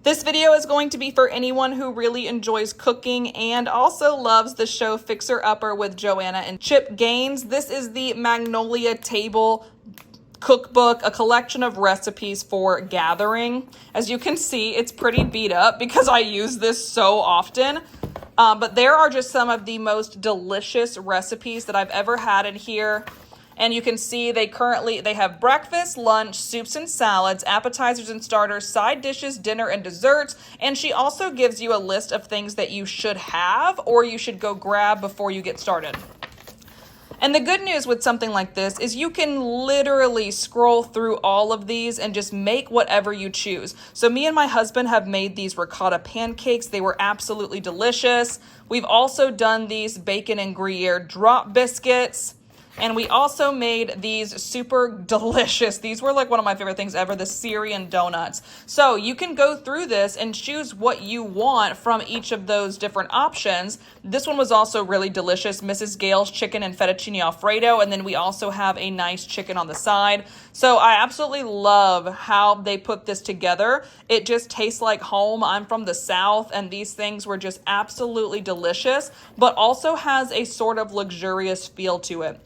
This video is going to be for anyone who really enjoys cooking and also loves the show Fixer Upper with Joanna and Gaines. This is the Magnolia Table Cookbook, a collection of recipes for gathering. As you can see, it's pretty beat up because I use this so often. But there are just some of the most delicious recipes that I've ever had in here. And you can see they have breakfast, lunch, soups and salads, appetizers and starters, side dishes, dinner and desserts. And she also gives you a list of things that you should have or you should go grab before you get started. And the good news with something like this is you can literally scroll through all of these and just make whatever you choose. So me and my husband have made these ricotta pancakes. They were absolutely delicious. We've also done these bacon and Gruyere drop biscuits. And we also made these super delicious, these were like one of my favorite things ever, the Syrian donuts. So you can go through this and choose what you want from each of those different options. This one was also really delicious, Mrs. Gale's chicken and fettuccine Alfredo. And then we also have a nice chicken on the side. So I absolutely love how they put this together. It just tastes like home. I'm from the South and these things were just absolutely delicious, but also has a sort of luxurious feel to it.